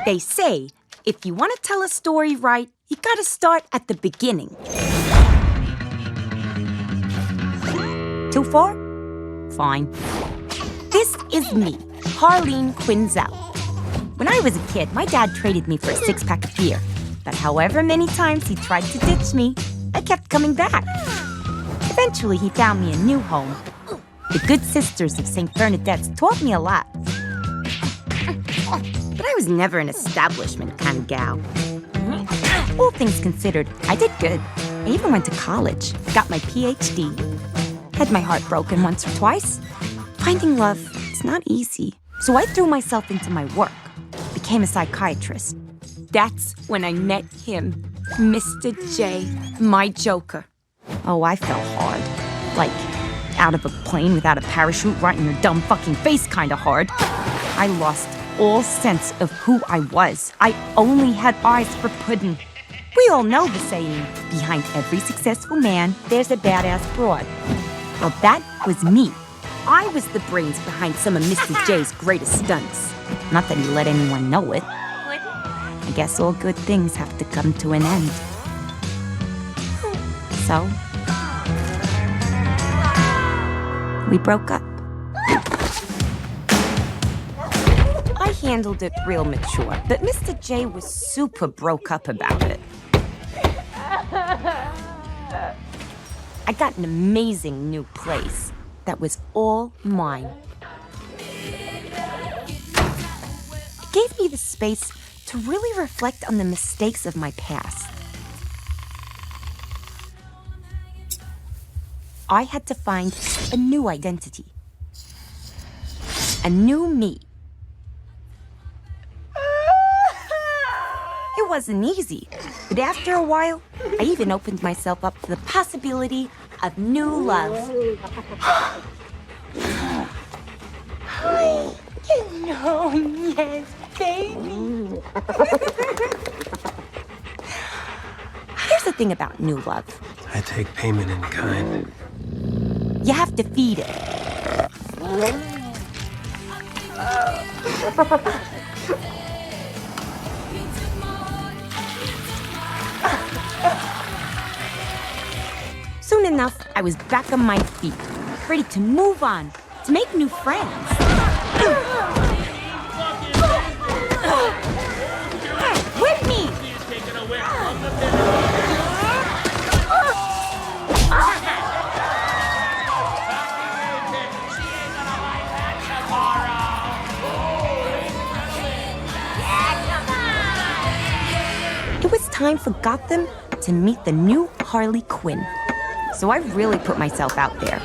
They say, if you want to tell a story right, you gotta start at the beginning. Too far? Fine. This is me, Harley Quinn. When I was a kid, my dad traded me for a six-pack of beer. But however many times he tried to ditch me, I kept coming back. Eventually, he found me a new home. The Good Sisters of St. Bernadette's taught me a lot. But I was never an establishment kind of gal. All things considered, I did good. I even went to college, got my PhD. Had my heart broken once or twice. Finding love is not easy. So I threw myself into my work, became a psychiatrist. That's when I met him, Mr. J, my joker. Oh, I fell hard. Like, out of a plane without a parachute right in your dumb fucking face kind of hard. I lost all sense of who I was. I only had eyes for pudding. We all know the saying, behind every successful man, there's a badass broad. Well, that was me. I was the brains behind some of Mr. J's greatest stunts. Not that he let anyone know it. I guess all good things have to come to an end. So, we broke up. I handled it real mature, but Mr. J was super broke up about it. I got an amazing new place that was all mine. It gave me the space to really reflect on the mistakes of my past. I had to find a new identity. A new me. It wasn't easy, but after a while, I even opened myself up to the possibility of new love. Yes, baby. Here's the thing about new love. I take payment in kind. You have to feed it. Soon enough, I was back on my feet, ready to move on, to make new friends. With me! It was time for Gotham to meet the new Harley Quinn. So I really put myself out there.